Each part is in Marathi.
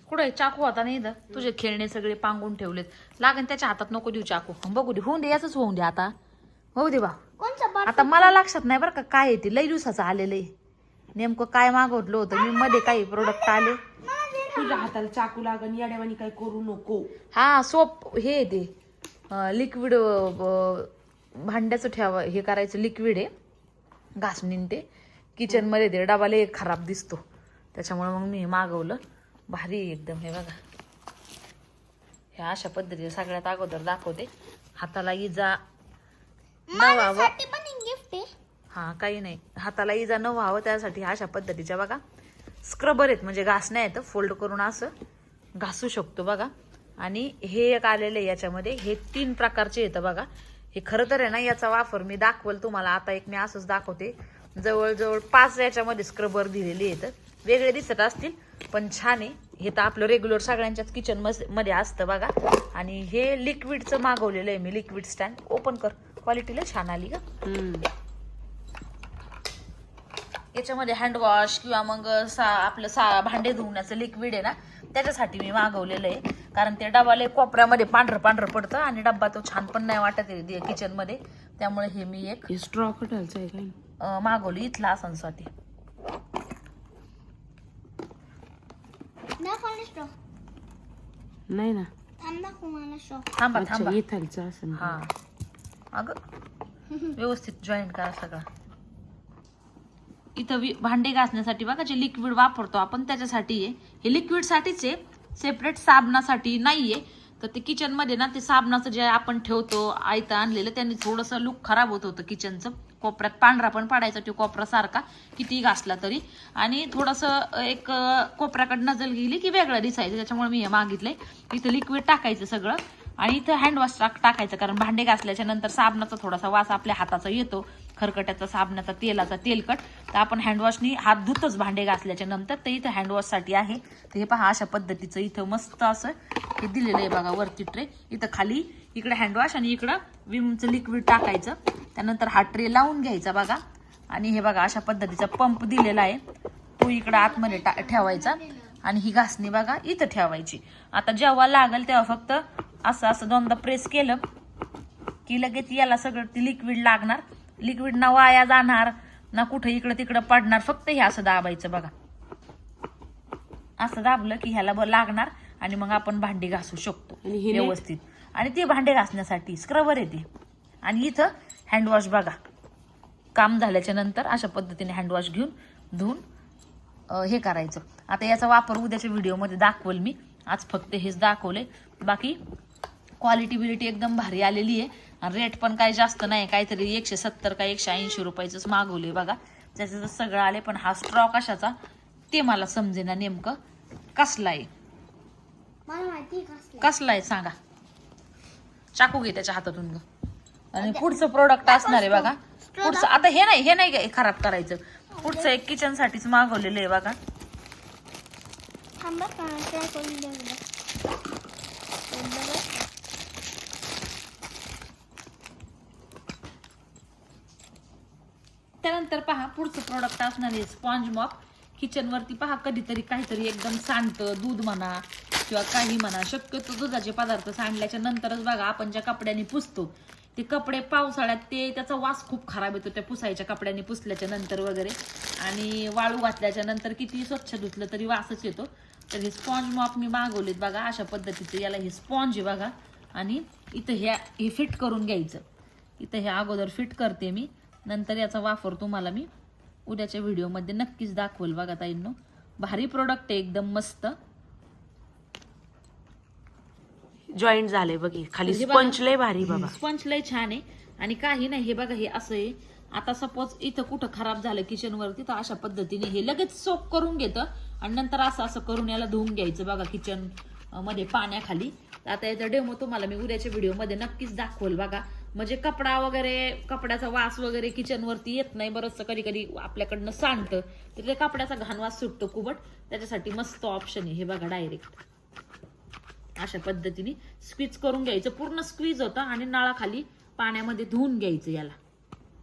कुठे चाकू होता नाही इथं तुझे खेळणे सगळे पांगून ठेवलेत लागन त्याच्या हातात नको देऊ चाकू बघू दे होऊन दे याच होऊन दे आता होऊ दे बा आता मला लक्षात नाही बरं का काय येते लई दिवसाचं आलेलं आहे नेमकं काय मागवलं होतं मी मध्ये काही प्रोडक्ट आले तुझ्या हाताला चाकू लागन येड्यावानी काही करू नको हा सोप हे ते लिक्विड भांड्याचं ठेवा हे करायचं लिक्विड आहे घासणीन ते किचनमध्ये ते डबा लय खराब दिसतो त्याच्यामुळे मग मी मागवलं भारी एकदम हे बघा ह्या अशा पद्धतीने सगळ्यात अगोदर दाखवते हाताला इजा न व्हावं हा काही नाही हाताला इजा न व्हावं त्यासाठी अशा पद्धतीच्या बघा स्क्रबर आहेत म्हणजे घासण्या आहेत फोल्ड करून असं घासू शकतो बघा आणि हे एक आलेलं आहे याच्यामध्ये हे 3 प्रकारचे येतं बघा हे खरं तर आहे ना याचा वापर मी दाखवल तुम्हाला आता एक मी असंच दाखवते जवळजवळ 5 याच्यामध्ये स्क्रबर दिलेले आहेत वेगळे दिसत असतील पण छान आहे हे तर आपलं रेग्युलर सगळ्यांच्याच किचन मध्ये असतं बघा आणि हे लिक्विडचं मागवलेलं आहे मी लिक्विड स्टँड ओपन कर क्वालिटीला छान आली का याच्यामध्ये हँडवॉश किंवा मग आपलं भांडे धुवण्याचं लिक्विड आहे ना त्याच्यासाठी मी मागवलेलं आहे कारण ते डबाले कोपऱ्यामध्ये पांढरं पडतं आणि डब्बा तो छान पण नाही वाटत आहे किचन मध्ये त्यामुळे हे मी एक स्ट्रॉ कटायचं आहे काय मागवली इथला आसांसाठी नाही ना थांबा थांबा इथालचं असं हा अगं व्यवस्थित जॉईंट करा सगळं इथं भांडे घासण्यासाठी बघा जे लिक्विड वापरतो आपण त्याच्यासाठी आहे हे लिक्विड साठीच आहे सेपरेट साबणासाठी नाहीये तर ते किचन मध्ये ना ते साबणाचं जे आपण ठेवतो आयतं आणलेलं त्यांनी थोडंसं लुक खराब होत होतं किचनचं कोपऱ्यात पांढरा पण पडायचा तो कोपरा सारखा किती घासला तरी आणि थोडंसं एक कोपऱ्याकडे नजल गेली की वेगळं दिसायचं त्याच्यामुळे मी हे मागितलंय इथं लिक्विड टाकायचं सगळं आणि इथं हँडवॉश टाकायचं कारण भांडे घासल्याच्या नंतर साबणाचा थोडासा वास आपल्या हाताचा येतो खरकट्याचा साबणाचा तेलाचा तेलकट तर आपण हँडवॉशनी हात धुतच भांडे घासल्याच्या नंतर ते इथं हँडवॉशसाठी आहे तर हे पहा अशा पद्धतीचं इथं मस्त असं हे दिलेलं आहे बघा वरती ट्रे इथं खाली इकडे हँडवॉश आणि इकडं विमचं लिक्विड टाकायचं त्यानंतर हा ट्रे लावून घ्यायचा बघा आणि हे बघा अशा पद्धतीचा पंप दिलेला आहे तो इकडं आतमध्ये ठेवायचा आणि ही घासणी बघा इथं ठेवायची आता जेव्हा लागेल तेव्हा फक्त असं असं दोनदा प्रेस केलं की लगेच याला सगळं ती लिक्विड लागणार लिक्विड ना वाया जाणार ना कुठं इकडं तिकडं पडणार फक्त हे असं दाबायचं बघा असं दाबलं की ह्याला लागणार आणि मग आपण भांडी घासू शकतो व्यवस्थित आणि ते भांडे घासण्यासाठी स्क्रबर येते आणि इथं हँडवॉश बघा काम झाल्याच्या नंतर अशा पद्धतीने हँडवॉश घेऊन धुवून हे करायचं आता याचा वापर उद्याच्या व्हिडिओमध्ये दाखवल मी आज फक्त हेच दाखवले बाकी क्वालिटी बिलिटी एकदम भारी आलेली आहे आणि रेट पण काही जास्त नाही काहीतरी 170 का 180 रुपयाचंच मागवले बघा त्याचं सगळं आले पण हा स्ट्रॉ कशाचा ते मला समजेना नेमकं कसला आहे कसला आहे सांगा चाकू घे त्याच्या हातातून आणि पुढचं प्रोडक्ट असणार आहे बघा पुढचं आता हे नाही खराब करायचं पुढचं एक किचन साठीच मागवलेलं आहे बघा त्यानंतर पहा पुढचं प्रोडक्ट असणार आहे स्पॉन्ज मॉप किचन वरती पहा कधीतरी काहीतरी एकदम सांडतं दूध म्हणा किंवा काही म्हणा शक्यतो दुधाचे पदार्थ सांडल्याच्या नंतरच बघा आपण ज्या कपड्यांनी पुसतो ते कपडे पावसाळ्यात त्याचा वास खूप खराब येतो त्या पुसायच्या कपड्यांनी पुसल्याच्या नंतर वगैरे आणि वाळू घातल्याच्या नंतर किती स्वच्छ धुतलं तरी वासच येतो तर हे स्पॉन्ज मॉप मी मागवलेत बघा अशा पद्धतीचं याला हे स्पॉन्ज आहे बघा आणि इथं हे फिट करून घ्यायचं इथं हे अगोदर फिट करते मी नंतर याचा वापर तुम्हाला मी उद्याच्या व्हिडिओमध्ये नक्कीच दाखवेल बघा ताईंनो भारी प्रोडक्ट आहे एकदम मस्त जॉईंट झाले बघी खाली स्पंज लय भारी बाबा स्पंज लय छान आहे आणि काही नाही हे बघा हे असं आहे आता सपोज इथं कुठं खराब झालं किचन वरती तर अशा पद्धतीने हे लगेच सोप करून घेतं आणि नंतर असं करून याला धुवून घ्यायचं बघा किचन मध्ये पाण्याखाली आता याचा डेमो तुम्हाला मी उद्याच्या व्हिडिओमध्ये नक्कीच दाखवेल बघा म्हणजे कपडा वगैरे कपड्याचा वास वगैरे किचन वरती येत नाही बरंचसं कधी कधी आपल्याकडनं सांडतं तर ते कपड्याचा घाण वास सुटतो कुबट त्याच्यासाठी मस्त ऑप्शन आहे हे बघा डायरेक्ट अशा पद्धतीने स्क्वीज करून घ्यायचं पूर्ण स्क्वीज होतं आणि नळाखाली पाण्यामध्ये धुवून घ्यायचं याला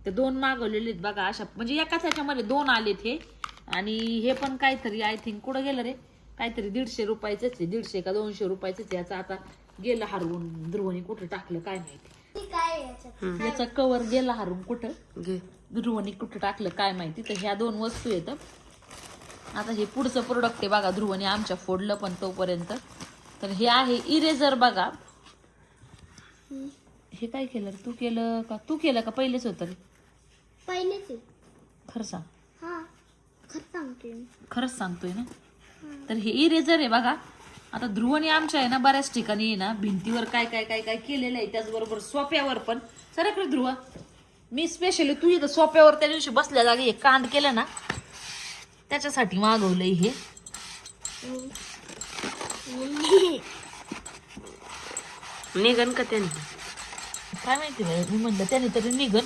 ते 2 मागवलेले आहेत बघा अशा म्हणजे एकाच ह्याच्यामध्ये 2 आलेत हे आणि हे पण काहीतरी आय थिंक कुठं गेलं रे काहीतरी 150 रुपयाचंच आहे, 150 का 200 रुपयाचंच आहे. याचं आता गेलं हरवून, ध्रुवने कुठं टाकलं काय माहिती. याचा कवर गेला हरवून कुठं, घे. ध्रुवने कुठं टाकलं काय माहिती. तर ह्या 2 वस्तू येतात. आता हे पुढचं प्रोडक्ट आहे बघा, ध्रुवने आमच्या फोडलं पण तोपर्यंत. तर हे आहे इरेझर बघा. हे काय केलं तू केलं का, तू केलं का पहिलेच होतं रे? पहिलेच खरं सांग. हा खरं सांगते. खरंच सांगतोय ना. तर हे इरेझर आहे बघा. आता ध्रुवने आमच्या आहे ना बऱ्याच ठिकाणी आहे ना भिंतीवर काय काय काय काय केलेलं आहे, त्याचबरोबर सोप्यावर पण. सर ध्रुव, मी स्पेशली तू इथं सोप्यावर त्या दिवशी बसल्या जागी हे कांड केलं ना, त्याच्यासाठी मागवलंय हे. निघन का त्यांनी काय माहिती बाई, मी म्हणलं त्याने तरी निघन.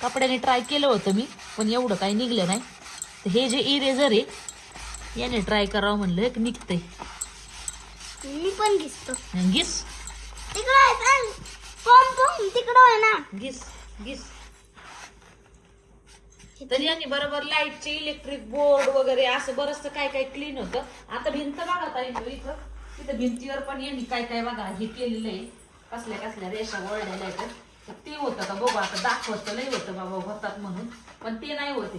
कपड्याने ट्राय केलं होतं मी, पण एवढं काही निघलं नाही. तर हे जे इरेझर आहे याने ट्राय करावं म्हणलं, एक निघतंय. मी पण घिसतो. घिस तिकडं तिकडं आहे ना. घिस घिस. तर यांनी बरोबर लाईटचे इलेक्ट्रिक बोर्ड वगैरे असं बरंच काय काय क्लीन होतं. आता भिंत बघा ताई इथं, तिथं भिंतीवर पण यांनी काय काय बघा हे केलेलं आहे, कसल्या कसल्या रेषा वळलेल्या आहेत. तर ते होतं का बघू, आता दाखवत नाही होतं बाबा होतात म्हणून, पण ते नाही होते.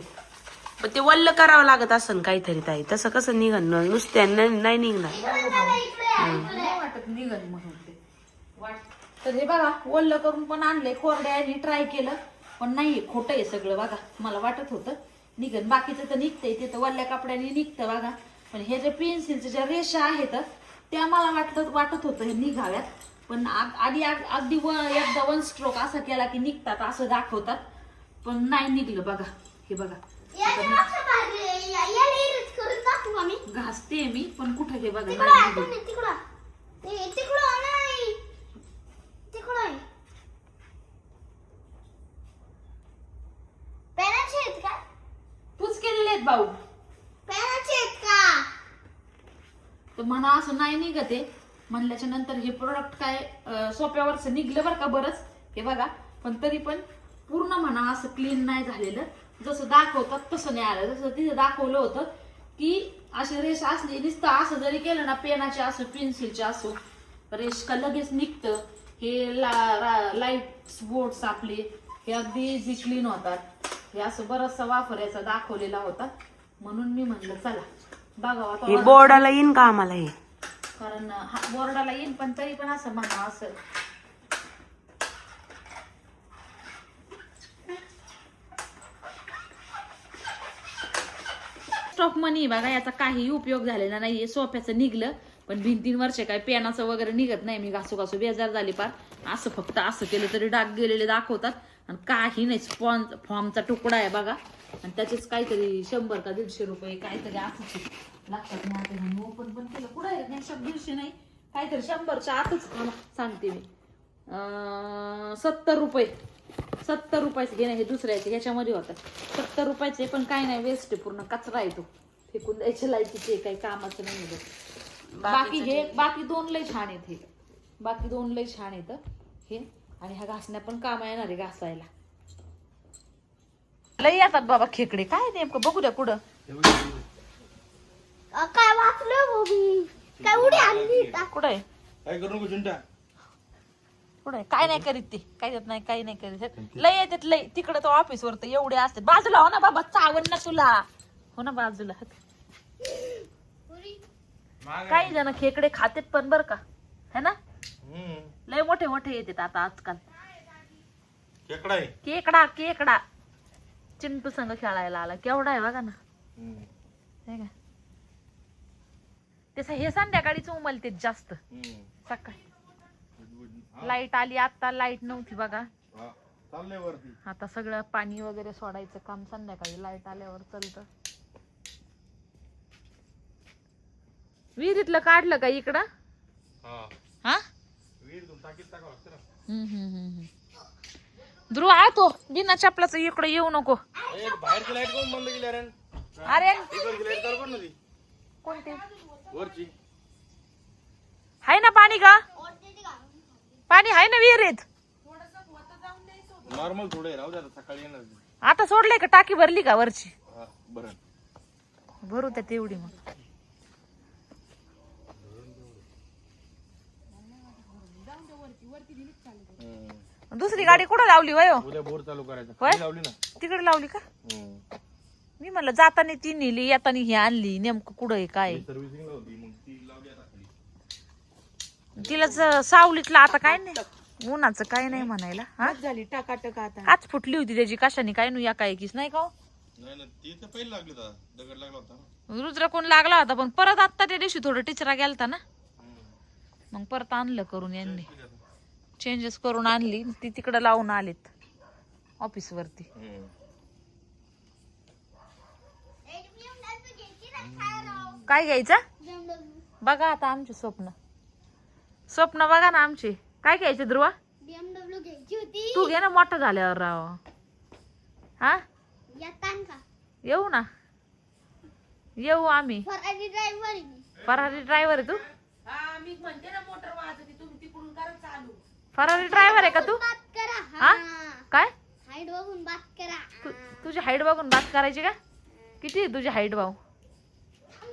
पण ते वल्ल करावं लागत असं काहीतरी ताई, तसं कसं निघन नुसत्या नाही निघणार. नाही वाटत निघत म्हणून ते तर हे बघा वल्ल करून पण आणले, कोरड्याने ट्राय केलं पण नाही, खोटं आहे सगळं बघा. मला वाटत होतं निघन, बाकीचं तर निघतंय, ते तर वल्ल्या कपड्याने निघतं बघा. पण हे जे पेन्सिलच्या ज्या रेषा आहेत त्या मला वाटत होतं हे निघाव्यात, पण आधी अगदी एकदा 1 स्ट्रोक असा केला की निघतात असं दाखवतात, पण नाही निघलं बघा. हे बघा घासते मी पण कुठं, हे बघा तूच केलेले आहेत भाऊ. तर म्हणा असं नाही निघत आहे म्हणल्याच्या नंतर हे प्रोडक्ट काय सोप्यावरच निघलं बरं का बरंच, हे बघा. पण तरी पण पूर्ण म्हणा असं क्लीन नाही झालेलं, जसं दाखवतात तसं नाही आलं. जसं तिथे दाखवलं होतं की अशी रेष असली नुसतं असं जरी केलं ना, पेनाचे असो पेन्सिलचे असो रेष का लगेच निघतं. हे लाईट बोर्ड्स आपले हे अगदी इझी क्लीन होतात. हे असं बरचसा वापर याचा दाखवलेला होता, म्हणून मी म्हणलं चला बघावं आता. बोर्डाला येईन का आम्हाला हे, कारण बोर्डाला येईन पण तरी पण असं म्हणा असं. स्टॉक मनी बघा, याचा काही उपयोग झालेला नाहीये. सोफ्याचं निघलं पण भिंतींवरचे काय पेनाचं वगैरे निघत नाही. मी घासू बेजार झाली पार. असं फक्त असं केलं तरी डाग गेलेले दाखवतात आणि काही नाही. स्पॉन्ज फॉर्मचा तुकडा आहे बघा, आणि त्याचेच काहीतरी 100 का 150 रुपये काहीतरी असं लागतात. नाही आता ओपन पण केलं कुठं आहे, 150 नाही काहीतरी 100च्या आतच सांगते मी. 70 रुपये 70 रुपयाचे घे ना, हे दुसऱ्याचे ह्याच्यामध्ये होतात 70 रुपयाचे. पण काय नाही, वेस्ट आहे, पूर्ण कचरा आहे तो, फेकून द्यायचे लाईटीचे, काही कामाचं नाही. बाकी 2 लय छान आहेत. हे बाकी 2 लय छान आहेत हे, आणि ह्या घासण्या पण काम येणार आहे घासायला. लय येतात बाबा खेकडे, काय नेमकं बघू द्या कुठं काय वाचलं काय उडी आणली कुठं आहे, काय करू नको चिंटा. कुठं आहे, काय नाही करीत ते, काही नाही करीत. लय येतात लय तिकडं, तो ऑफिसवर तर एवढे असतात. बाजूला हो ना बाबा, चावण ना तुला, हो ना बाजूला. काही जण खेकडे खातेत पण बर का, है ना. लय मोठे मोठे येतात आता आजकाल. केकडा चिंटू संग खेळायला आला, केवढा आहे बघा ना. हे काय तसं हे संध्याकाळीच उमलते जास्त. सकाळी लाईट आली, आता लाईट नव्हती बघा. आता सगळं पाणी वगैरे सोडायचं काम संध्याकाळी लाईट आल्यावर चालतं. विहिरीतलं काढलं का इकडं, हा ध्रुव आ तो बिना चपलाचं इकडे येऊ नको. बाहेरची लाईट कोण बंद केली अरे? अरे लाईट चालू कर ना ती कोणती वरची. हाय ना पाणी का, पाणी हाय ना विहिरीत. नॉर्मल थोडे राहू द्या, सकाळी येणार. आता सोडलंय का, टाकी भरली का वरची? बरं भरू त्या तेवढी मग. दुसरी गाडी कुठं लावली वयो? उद्या बोर चालू करायचा. होय? ती लावली ना. तिकडे लावली का? मी म्हणलं जाताना ती नेली येताना ही आणली, नेमकं कुठं आहे काय? सर्व्हिसिंगला होती मग ती लावली आता खाली. तिला सावलीतला आता काय नाही, उन्हाचं काय नाही म्हणायला. हा झाली टाकाटक आता. काच फुटली होती त्याची कशाने काय नु या काय कीच नाही का हो? नाही ना ती तर पहिली लागली होता. दगड लागला होता ना. रुद्र कोण लागला होता पण परत आता त्या दिवशी थोडं टिचरा गेलता ना, मग परत आणलं करून यांनी चेंजेस करून आणली ती तिकडे लावून आलीत ऑफिस वरती. काय घ्यायचं बघा आता आमचे स्वप्न बघा ना आमचे. काय घ्यायचे ध्रुवा? BMW घ्यायची होती. तू घे ना मोठं झाल्यावर राव. हा येतान का येऊ ना, येऊ आम्ही. फरारी ड्रायव्हर फरारी ड्रायव्हर आहे तू? हा मी म्हणते ना मोटर वाजते तुम्ही तिकडून करा चालू. फरारी ड्रायव्हर आहे का तू? बात करा. हा काय हाईट बघून बात करा. तुझी हाईट बघून बात करायची का? किती आहे तुझी हाईट भाऊ?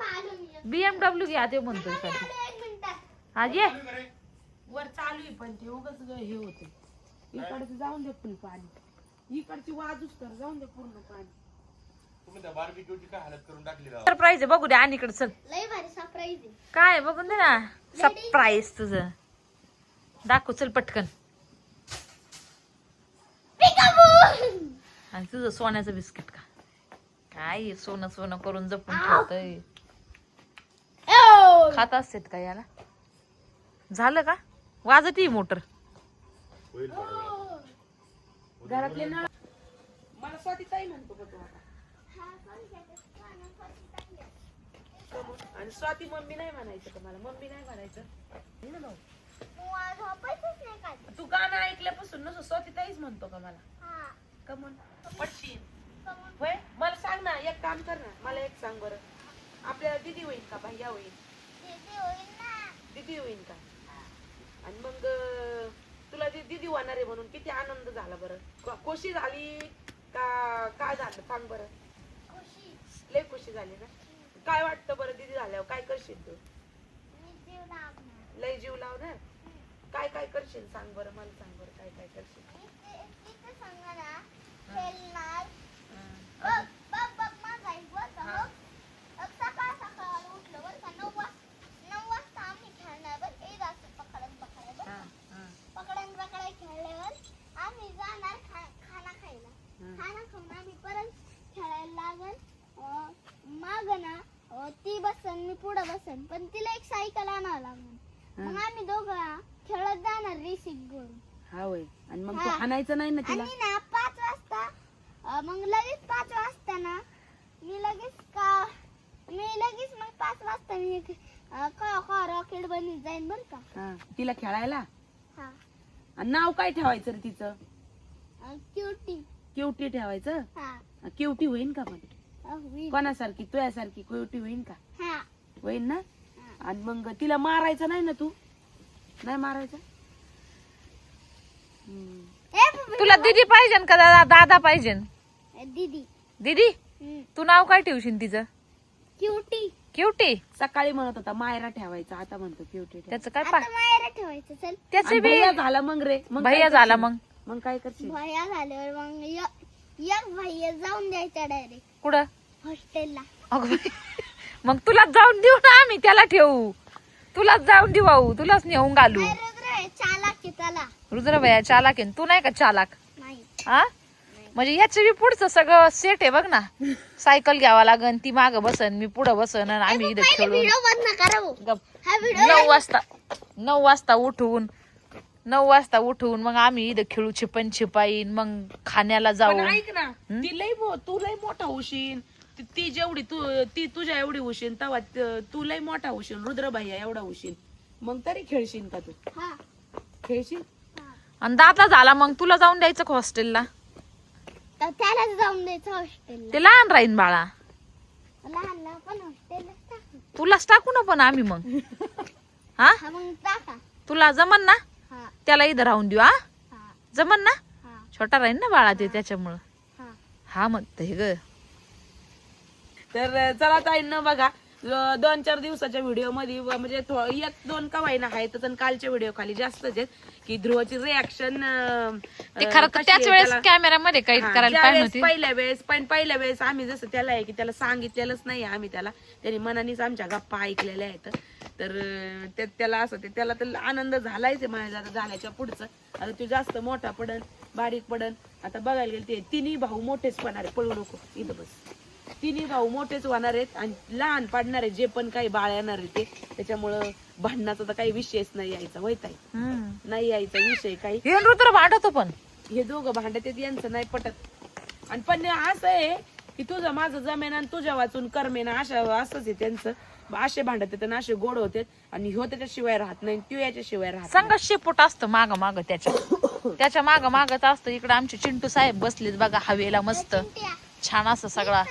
आलो मी. BMW घ्या ते म्हणतोय साठी. आलो 1 मिनिटात. हा ये. वर चालू आहे पण ते उगाच हे होते. इकडचं जाऊन दे फुल पाणी, इकडची वाजूच तर जाऊन दे पूर्ण पाणी. तुम्ही त्या बार्बिक्यूची काय हालत करून टाकली राव. सरप्राईज आहे बघू दे आणि इकडे चल. लय भारी सरप्राईज आहे. काय बघून दे ना सरप्राईज तुझं. दाखव चल पटकन. आणि तुझं सोन्याचं बिस्किट का काय? सोनं सोनं करून जपून ठेवतय. खात असतेत का याला? झालं का? वाजती मोटर. होईल बरोबर. घरातले नळ मला स्वाती ताई म्हणतो का तू आता? आणि स्वाती मम्मी नाही म्हणायचं का मला? मम्मी नाही म्हणायचं हे ना भाऊ. झोपायचंच नाही काय. तू गाणं ऐकल्यापासून नसो स्वाती ताईच म्हणतो का मला? हा. कमन पटशील होय. मला सांग ना, एक काम कर ना, मला एक सांग बरं. आपल्याला दिदी होईल का भैया होईल? दीदी होईल ना. दिदी होईल का? आणि मग तुला दिदी होणार आहे म्हणून किती आनंद झाला बरं? खुशी झाली का काय झालं सांग बरं? खुशी. लय खुशी झाली ना. काय वाटतं बरं दिदी झाल्यावर काय करशील तू? मी जीव लावणार. लय जीव लावणार. काय काय करशील सांग बरं? मला सांग बरं काय काय करशील? इथे सांगा ना. खेळणार. बघ माझा एक बघ. सकाळ सकाळ उठलं बरं का 9 वाजता आम्ही खेळणार बरं. एक असं पकडन पकडाय खेळल्यावर आम्ही जाणार खाना खायला. खाना खाऊन आम्ही परत खेळायला लागल. माग ना ती बसन मी पुढं बसन, पण तिला एक सायकल आणावं लागणार. मग आम्ही दोघं खेळत जाणार रेसिंग करून. हा होय. आणि मग तू हाणायचं नाही ना तिला? आणि ना 5 वाजता मग लगेच 5 वाजता ना मी लगेच मग 5 वाजता मी का रॉकेट बनून जाईन बरं का. हा तिला खेळायला. हा. आणि नाव काय ठेवायचं रे तिचं? क्यूटी. क्युटी ठेवायचं. हा. क्युटी होईन का? पण होईल. कोणासारखी तुझ्यासारखी क्युटी होईन का? हा. होईन ना. आणि मग तिला मारायचं नाही ना? तू नाही मारायचं? तुला दीदी पाहिजे का दादा पाहिजे? दीदी. दीदी तू नाव काय ठेवशील तिचं? क्यूटी. क्युटी. सकाळी म्हणत होता मायरा ठेवायचा, आता म्हणतो क्युटी. त्याचं काय आता मायरा ठेवायचं. चल त्याचे बी भैया झाला मग रे. मग भैया काय झाला करशील? मग मग काय करशील? भैया झाल्यावर मग एक भैया जाऊन द्यायचा डायरेक्ट कुठं? हॉस्टेलला. अगं बाई. मग तुलाच जाऊन देऊ ना आम्ही. त्याला ठेवू, तुलाच जाऊन देऊ भाऊ, तुलाच नेऊन घालू. चालाक आहे त्याला. रुद्र भैया चालाक आहे, तू नाही का चालाक? नाही. हा म्हणजे याचं बी पुढचं सगळं सेट आहे बघ ना. सायकल घ्यावा लागन, ती माग बसन, मी पुढं बसन, आणि आम्ही इथं खेळून. व्हिडिओ बंद करा भाऊ. गप. हा व्हिडिओ 9 वाजता उठून मग आम्ही इथं खेळू छिपन छिपाईन, मग खाण्याला पण जाऊ. ऐक ना, ती लय तू लय मोठा होशील. ती जेवढी ती तुझ्या एवढी होशील तेव्हा तू लय मोठा होशील. रुद्र भैया एवढा होशील, मग तरी खेळशील का तू? हा. खेळशील. आणि दादा झाला मग तुला जाऊन द्यायचं का हॉस्टेलला? तर त्यालाच जाऊन द्यायचं हॉस्टेलला. ते लहान राहीन बाळा. लहान पण हॉस्टेलला टाकू. तुलाच टाकू ना पण आम्ही मग. हा हा मग टाका. तुला जमन ना? हा. त्याला इथं राहून देऊ. हा हा. जमन ना? हा. छोटा राहीन ना बाळा ते त्याच्यामुळं. हा. हा म्हणते ग. तर चला ताईंना बघा 2-4 दिवसाच्या व्हिडिओ मध्ये म्हणजे 1-2 का वाईना आहेत पण कालच्या व्हिडिओ खाली जास्तच आहेत की ध्रुवची रिॲक्शन ते खरं तर त्याच वेळेस कॅमेऱ्यामध्ये काही करायला पाहिजे होती. पहिल्या वेळेस आम्ही जसं त्याला आहे की त्याला सांगितलेलंच नाही आम्ही त्याने मनानेच आमच्या गप्पा ऐकलेल्या आहेत. तर त्याला असं त्याला तर आनंद झालायच आहे माझ्या झाल्याच्या पुढचं. आता तो जास्त मोठा पडन बारीक पडन आता बघायला गेलं ते तिन्ही भाऊ मोठेच पडणार आहे. पळू नको इथं बस. तिन्ही भाऊ मोठेच होणार आहेत आणि लहान पाडणार आहे जे पण काही बाळ येणार आहे ते. त्याच्यामुळं भांडणाचा तर काही विषयच नाही यायचा होत आहे नाही यायचा विषय काही. हे रुद्र भांडतो पण हे दोघं भांडत आहेत यांचं नाही पटत. आणि पण असं आहे की तुझं माझं जमेना आणि तुझ्या वाचून करमेना असंच आहे त्यांचं. असे भांडत आहेत आणि असे गोड होते आणि ह्यो त्याच्याशिवाय राहत नाही तो याच्याशिवाय राहत नाही. संघ शेपूट असतं माग माग त्याच्या माग मागच असतं. इकडे आमचे चिंटू साहेब बसलेत बघा हवेला मस्त छान असं सगळा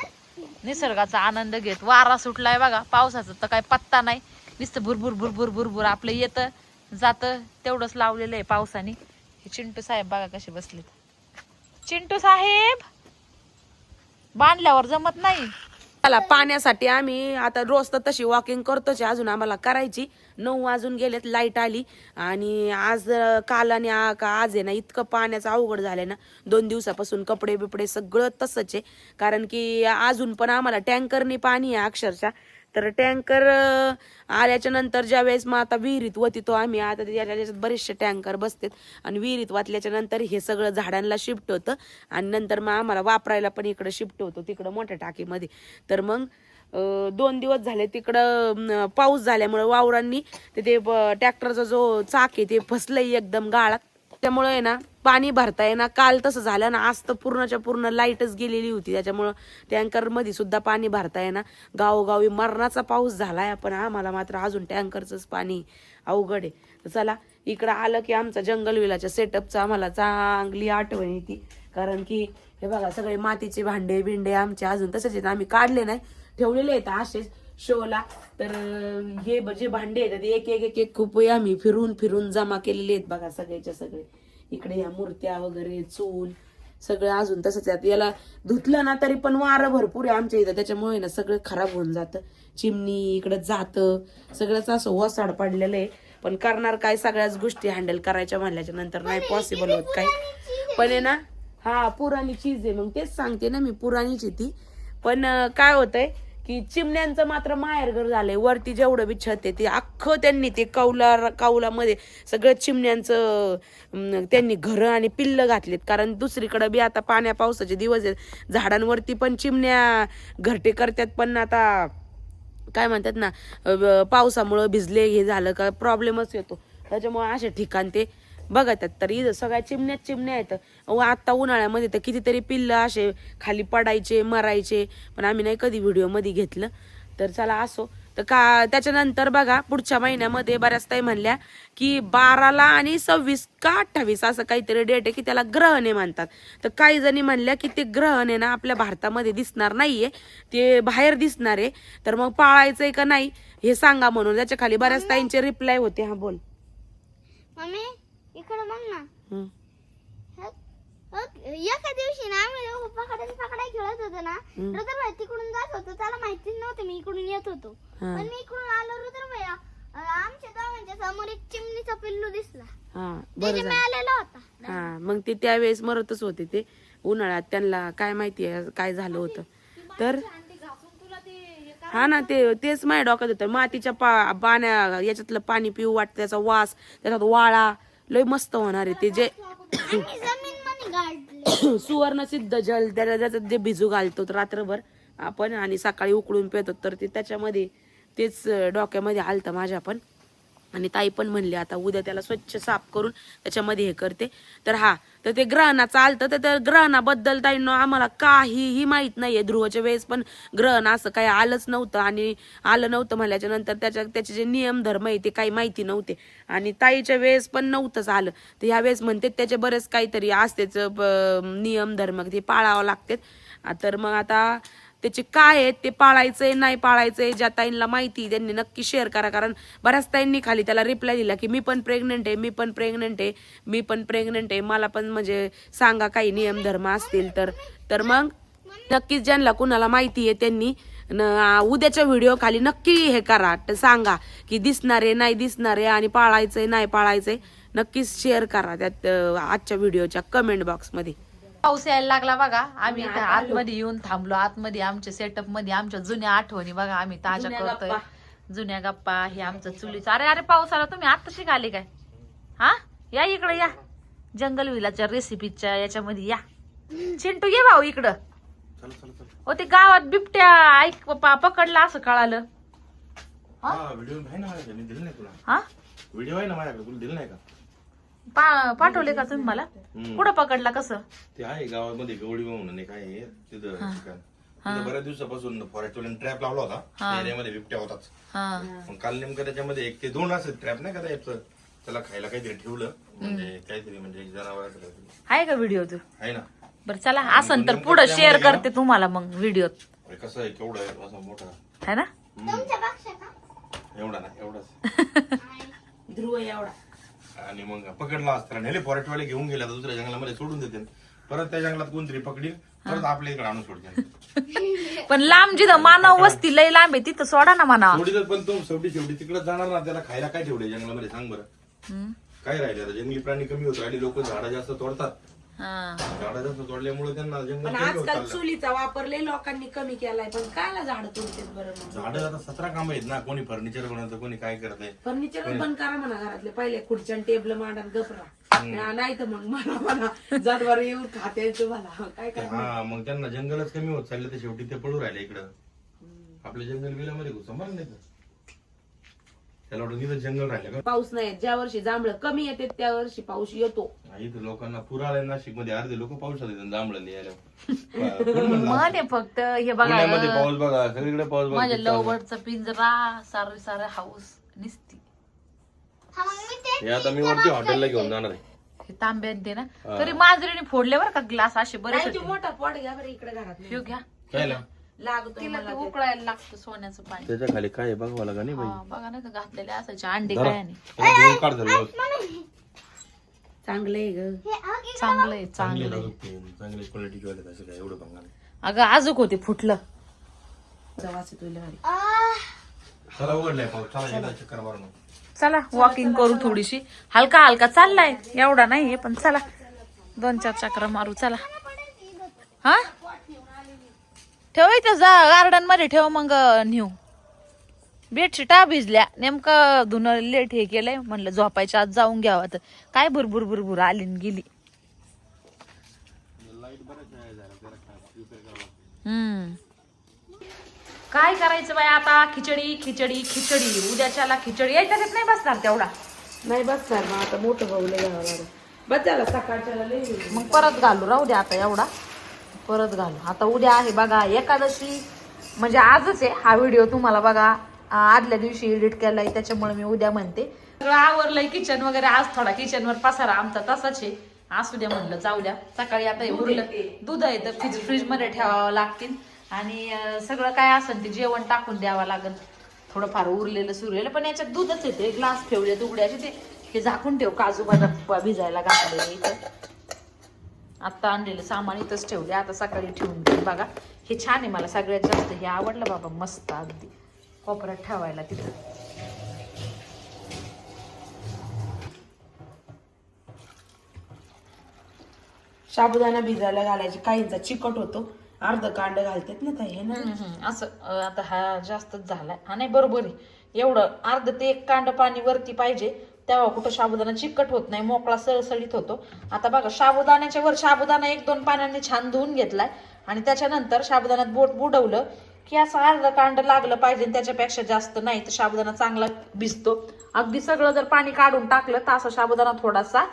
निसर्गाचा आनंद घेत. वारा सुटलाय बघा पावसाचा तर काय पत्ता नाही नुसतं भुरभुर भुरभुर भुरभुर आपलं येतं जातं तेवढंच लावलेलं आहे पावसाने. हे चिंटू साहेब बघा कसे बसलेत. चिंटू साहेब बांधल्यावर जमत नाही. मला पाण्यासाठी आम्ही आता रोज तर तशी वॉकिंग करतोच अजून आम्हाला करायची. 9 वाजून गेलेत लाईट आली आणि आज काल आणि आज आहे ना इतकं पाण्याचं अवघड झालंय ना 2 दिवसापासून कपडे बिपडे सगळं तसंच आहे. कारण की अजून पण आम्हाला टँकरनी पाणी आहे अक्षरशः. तर टँकर आल्याच्या नंतर ज्या वेळेस मग आता विहिरीत वतितो आम्ही आता त्याच्यात बरेचसे टँकर बसतात आणि विहिरीत वाचल्याच्या नंतर हे सगळं झाडांना शिफ्ट होतं आणि नंतर मग आम्हाला वापरायला पण इकडं शिफ्ट होतो तिकडं मोठ्या टाकीमध्ये. तर मग 2 दिवस झाले तिकडं पाऊस झाल्यामुळे वावरांनी ते ट्रॅक्टरचा जो चाक आहे ते फसलंय एकदम गाळात. त्यामुळे आहे ना पाणी भरताय ना काल तसं झालं ना आज तर पूर्णच्या पूर्ण लाईटच गेलेली होती. त्याच्यामुळं टँकर मध्ये सुद्धा पाणी भरताय ना गावोगावी मरणाचा पाऊस झालाय पण आम्हाला मात्र अजून टँकरचंच पाणी अवघड आहे. तर चला इकडं आलं की आमचा जंगल विलाच्या सेटअपचं आम्हाला चांगली आठवण येते. कारण की हे बघा सगळे मातीचे भांडे बिंडे आमचे अजून तसेच आहेत आम्ही काढले नाही ठेवलेले आहेत असेच शोला. तर हे जे भांडे आहेत एक एक एक खूप आम्ही फिरून फिरून जमा केलेले आहेत बघा सगळ्याच्या सगळे. इकडे ह्या मूर्त्या वगैरे चूल सगळं अजून तसंच आहे. याला धुतलं ना तरी पण वारं भरपूर आहे आमच्या इथं त्याच्यामुळे ना सगळं खराब होऊन जातं. चिमणी इकडं जातं सगळंच असं वसाड पडलेलं आहे. पण करणार काय सगळ्याच गोष्टी हँडल करायच्या म्हणल्याच्या नंतर नाही पॉसिबल होत काय. पण आहे ना हा पुराणी चीज आहे मग तेच सांगते ना मी पुराणीच आहे ती. पण काय होतंय की चिमण्यांचं मात्र माहेरघर झालंय. वरती जेवढं बी छत आहे ते अख्खं त्यांनी ते कावलामध्ये सगळं चिमण्यांचं त्यांनी घरं आणि पिल्लं घातलेत. कारण दुसरीकडे बी आता पाण्या पावसाचे दिवस आहेत झाडांवरती पण चिमण्या घरटे करतात पण आता काय म्हणतात ना पावसामुळं भिजले हे झालं का प्रॉब्लेमच येतो. त्याच्यामुळे अशा ठिकाण ते बघतात. तर इथं सगळ्या चिमण्या आहेत. आता उन्हाळ्यामध्ये तर कितीतरी पिल्लं असे खाली पडायचे मरायचे पण आम्ही नाही कधी व्हिडिओ मध्ये घेतलं. तर चला असो. तर त्याच्यानंतर बघा पुढच्या महिन्यामध्ये बऱ्याच ताई म्हणल्या की 12 आणि 26 का 28 असं काहीतरी डेट आहे की त्याला ग्रहण आहे म्हणतात. तर काही जणी म्हणल्या की ते ग्रहण आहे ना आपल्या भारतामध्ये दिसणार नाहीये ते बाहेर दिसणार आहे. तर मग पाळायचंय का नाही हे सांगा म्हणून. त्याच्या खाली बऱ्याच ताईंचे रिप्लाय होते. हा बोल मम्मी इकडे बघ ना. एका दिवशी ना आम्ही पकडाय खेळत होतो ना रुद्रभाई तिकडून जात होतो त्याला माहितीच नव्हतं मी इकडून येत होतो. पण मी इकडून आलो रुद्रभाई आमच्या दोघांच्या समोर एक चिमणीचा पिल्लू दिसला. मिळालेला होता. हा मग ते त्यावेळेस मरतच होते ते उन्हाळ्यात त्यांना काय माहिती काय झालं होतं. तर हा ना तेच माझ्या डोक्यात होतं. मातीच्या पाण्या याच्यातलं पाणी पिऊ वाटतं त्याचा वास त्याच्यात वाळा लय मस्त होणार आहे ते जे सुवर्ण सिद्ध जल त्याच्यात जे भिजू घालतो रात्रभर आपण आणि सकाळी उकळून पितो तर ते त्याच्यामध्ये तेच डोक्यामध्ये आलतं माझ्या पण. आणि ताई पण म्हणली आता उद्या त्याला स्वच्छ साफ करून त्याच्यामध्ये हे करते. तर हा तर ते ग्रहणाचं आलतं तर त्या ग्रहणाबद्दल ताईंनो आम्हाला काहीही माहित नाहीये. ध्रुवच्या वेळेस पण ग्रहण असं काही आलंच नव्हतं आणि आलं नव्हतं म्हणल्याच्या नंतर त्याचे जे नियम धर्म आहे ते काही माहिती नव्हते आणि ताईच्या वेळेस पण नव्हतंच आलं. तर ह्या वेळेस म्हणते त्याचे बरेच काहीतरी असतेच नियम धर्म ते पाळावं लागतात. तर मग आता त्याचे काय आहेत ते पाळायचंय नाही पाळायचंय ज्या ताईंना माहिती त्यांनी नक्की शेअर करा. कारण बऱ्याच ताईंनी खाली त्याला रिप्लाय दिला की मी पण प्रेग्नंट आहे मला पण म्हणजे सांगा काही नियम धर्म असतील तर मग नक्कीच ज्यांना कुणाला माहिती आहे त्यांनी उद्याच्या व्हिडिओ खाली नक्की हे करा, सांगा की दिसणारे नाही दिसणारे आणि पाळायचंय नाही पाळायचंय, नक्कीच शेअर करा त्यात आजच्या व्हिडिओच्या कमेंट बॉक्स मध्ये. पाऊस यायला लागला बघा. आम्ही इथं आतमध्ये येऊन थांबलो. आतमध्ये आमच्या सेटअप मध्ये आमच्या जुन्या आठवणी बघा आम्ही ताज्या करतोय, जुन्या गप्पा. हे आमचं चुलीचं. अरे अरे पाऊस आला, तुम्ही आता शिकाले काय? हा या इकडे या, जंगल विलाच्या रेसिपीच्या याच्यामध्ये या. चिंटू ये भाऊ इकडं. हो ते गावात बिबट्या ऐक पकडला असं कळालं. व्हिडिओ आहे ना माझ्याकडे, मी दिलं नाही तुला. हा व्हिडिओ आहे ना माझ्याकडे, तुला दिलं नाही का? पाठवले का तुम्ही मला? कुठं पकडला, कसं? ते आहे गावामध्ये गवडी म्हणून एक आहे तिथं ठिकाण. तिथं बऱ्याच दिवसापासून फॉरेस्टवाल्याने ट्रॅप लावला होता. त्या एरियामध्ये बिबट्या होताच. मग काल नेमकं त्याच्यामध्ये 1 ते 2 असं ट्रॅप नाही का त्याचं, त्याला खायला काहीतरी ठेवलं, म्हणजे काहीतरी म्हणजे जनावरांचं काहीतरी. आहे का व्हिडिओ तू? आहे ना. बरं चला, असं तर पुढे शेअर करते तुम्हाला मग व्हिडिओ. कसं आहे, केवढं आहे, असा मोठा है ना. तुमच्यापेक्षा का? एवढा ना, एवढाच. ध्रुव एवढा. आणि मग पकडला असताना नेले फॉरेस्टवाले, घेऊन गेला दुसऱ्या जंगलामध्ये सोडून देते. परत त्या जंगलात कोणतरी पकडील, परत आपल्या इकडे आणून सोडते. पण लांब जिथं मानव वस्ती लय लांब आहे तिथं सोडा ना म्हणा. सोडील, पण तो शेवटी तिकडे जाणार ना. त्याला खायला काय ठेवले जंगलामध्ये, सांग बरं. काय राहिले आता? जंगली प्राणी कमी होत राहिले, लोक झाडं जास्त तोडतात. झाडं जास्त तोडल्यामुळे त्यांना जंगल पण कमी होत आजकाल चाललं. चुलीचा वापर लय लोकांनी कमी केलाय, पण कायला झाड तोडतात बरं? झाडं आता 17 काम आहेत ना. कोणी फर्निचर बनवतं, कोणी काय करत आहे. फर्निचर बंद करा म्हणा घरातले, पहिले खुर्च्या टेबल मांडा गपरा, नाही तर मग म्हणा जनावर येऊन खाते तुम्हाला काय काय. हा, मग त्यांना जंगलच कमी होत चालले, तर शेवटी ते पडू राहिले इकडं. आपल्या जंगल बिलामध्ये घुसंबर नाही तर त्याला वाटतं तिथं जंगल राहिलं का. पाऊस नाही, ज्या वर्षी जांभळं कमी येते त्या वर्षी पाऊस येतो. इथं लोकांना पूर आलाय. नाशिक मध्ये अर्धे लोक पाऊस आले जांभळं लिहायला. म्हणे फक्त हे पुण्यामध्ये बघा, पाऊस बघा, सगळीकडे पाऊस बघा. माझ्या लवबर्डचा पिंजरा सारे सारे हाऊस निसती. हा मग मी ते हे आता मी वरती हॉटेलला घेऊन जाणार आहे. हे तांब्यान ते ना, तरी मांजरीने फोडले बरं का ग्लास असे बरेच नाही, होते. तो मोठा पॉट घ्या बरं इकडे घरात. ह्यो घ्या, काय लागतो तिला ते उकळायला लागतं सोन्याचं पाणी. त्याच्या खाली काय बघावं लागा नाही हा, बघा नाही तर घातलेले असायचे अंडे बाई. काय आणि जरा काढ झालं. चांगलं आहे ग. हे आगी चांगलं आहे चांगले चांगलं आहे. चांगले क्वालिटीचे वाले असं काय एवढं बघा. अगं आजूक होते फुटलं. वास येतोय लय भारी. चला उघडलाय पाऊस, चला एकदा चक्कर मारून. चला वॉकिंग करू थोडीशी, हलका हलका चाललाय, एवढा नाहीये पण चला 2-4 चक्र मारू. चला हा ठेव इथं गार्डन मध्ये ठेव, मग नेऊ. बेडशिटा भिजल्या, नेमकं धुणं लेट हे केलंय, म्हणलं झोपायच्या आज जाऊन घ्यावं. तर काय भुरभुर भुरभुर आली न गेली. काय करायचं बाय आता? खिचडी खिचडी खिचडी. उद्याच्याला खिचडी यायच्यात नाही बसणार तेवढा. नाही बसणार मग आता मोठं भाऊला घ्यावं लागेल. बस झाला सकाळच्याला लय वेळ. मग परत घालू, राहू द्या आता एवढा परत घालू. आता उद्या आहे बघा एकादशी, म्हणजे आजच आहे हा व्हिडिओ तुम्हाला बघा आदल्या दिवशी एडिट केलाय, त्याच्यामुळे मी उद्या म्हणते. सगळं आवरलंय किचन वगैरे. आज थोडा किचनवर पसारा आमचा तसाच आहे, असू द्या म्हणलं जाऊ द्या. सकाळी आता हे उरलं दूध आहे तर फ्रीज मध्ये ठेवावं लागतील, आणि सगळं काय असेल ते जेवण टाकून द्यावं लागेल. थोडंफार उरलेलं सुरलेलं, पण याच्यात दूधच येते. ग्लास ठेवले उघड्याचे, ते हे झाकून ठेव. काजू बदाम भिजायला घातलेले इथं, आता आणलेलं सामान इथंच ठेवले. आता सकाळी ठेवून देईन बघा. हे छान आहे, मला सगळ्यात जास्त हे आवडलं बाबा, मस्त अगदी कोपऱ्यात ठेवायला तिथं. साबुदाणा भिजायला घालायचे, काहींचा चिकट होतो, अर्ध कांड घालतात ना ताई, हे ना. असं आता हा जास्तच झालाय. हा नाही बरोबर आहे, एवढं अर्ध ते 1 कांड पाणी वरती पाहिजे, तेव्हा कुठं साबुदाणा चिकट होत नाही, मोकळा सळसळीत होतो. आता बघा साबुदाण्याच्या वर साबुदाणा 1-2 पाण्याने छान धुवून घेतलाय, आणि त्याच्यानंतर साबुदाण्यात बोट बुडवलं की असं अर्ध कांड लागलं पाहिजे, त्याच्यापेक्षा जास्त नाही, तर साबुदाणा चांगला भिजतो. अगदी सगळं जर पाणी काढून टाकलं तर असा साबुदाणा थोडासा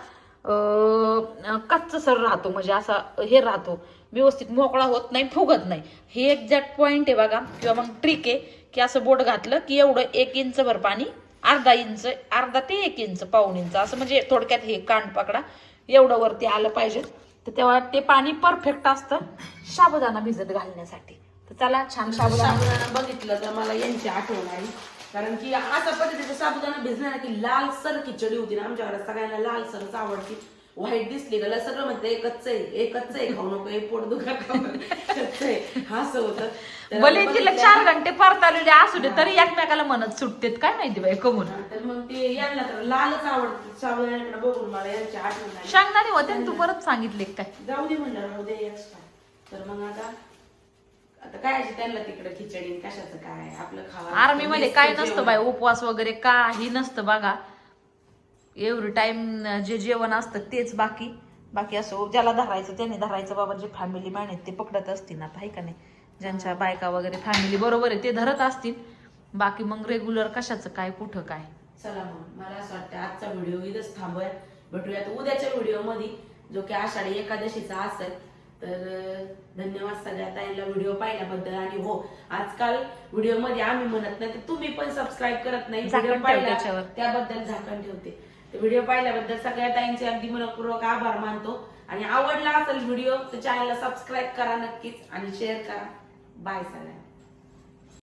कच्चसर राहतो, म्हणजे असा हे राहतो, व्यवस्थित मोकळा होत नाही, फुगत नाही. हे एक्झॅक्ट पॉइंट आहे बघा, किंवा मग ट्रिक आहे की असं बोट घातलं की एवढं 1 इंच भर पाणी, अर्धा ते 1 इंच, पाऊण इंच असं, म्हणजे थोडक्यात हे कांड पकडा एवढं वरती आलं पाहिजे, तर तेव्हा ते पाणी परफेक्ट असतं साबुदाणा भिजत घालण्यासाठी. तर चला छान साबुदाणा बघितलं तर मला यांची आठवण आली, कारण की अशा पद्धतीचा साबुदाणा भिजला ना की लालसर खिचडी होती ना. आमच्या घरात सगळ्यांना लालसरच आवडती. व्हाईट दिसली का सगळं म्हणते एकच आहे खाऊ नको हे पोट दुखा कच्च आहे असं होतं. तर भले आता तिला बघितलं- 4 घंटे परतावलेले असू दे तरी एकमेकाला म्हणत सुटतेत काय माहिती बाई कमून. तर मग ते यांना तर लालच आवडतं साबुदाण्याकडे बघून मला यांची आठवण आली. शेंगदाणे होते ना तू परत सांगितले काय. जाऊ दे म्हणलं राहू दे एक्स्ट्रा. तर मग आता काय त्यांना तिकडे खिचडी कशाचं काय आपलं खावा. आर्मी मध्ये काय नसतं बाई उपवास वगैरे काही नसतं बघा. एव्हरी टाइम जे जेवण असतं तेच बाकी असो ज्याला धरायचं त्याने धरायचं बाबा. जे फॅमिली मॅन आहेत ते पकडत असतील आता आहे का नाही. ज्यांच्या बायका वगैरे फॅमिली बरोबर आहे ते धरत असतील. बाकी मग रेग्युलर कशाचं काय कुठं काय. चला मग मला असं वाटतं आजचा व्हिडिओ इथंच थांबूया. भेटूयात उद्याच्या व्हिडिओ मध्ये जो की आषाढी एकादशीचा असेल. तर धन्यवाद सगळ्या ताईंना व्हिडिओ पाहिल्याबद्दल. आणि हो आजकाल व्हिडिओ मध्ये आम्ही म्हणत नाही तर तुम्ही पण सबस्क्राईब करत नाही. झाकण व्हिडिओ ठेव पाहिला त्याच्यावर. त्याबद्दल झाकण ठेवते. तर व्हिडिओ पाहिल्याबद्दल सगळ्या ताईंचे अगदी मनपूर्वक आभार मानतो. आणि आवडला असेल व्हिडिओ तर चॅनलला सबस्क्राईब करा नक्कीच आणि शेअर करा. बाय सगळ्यांना.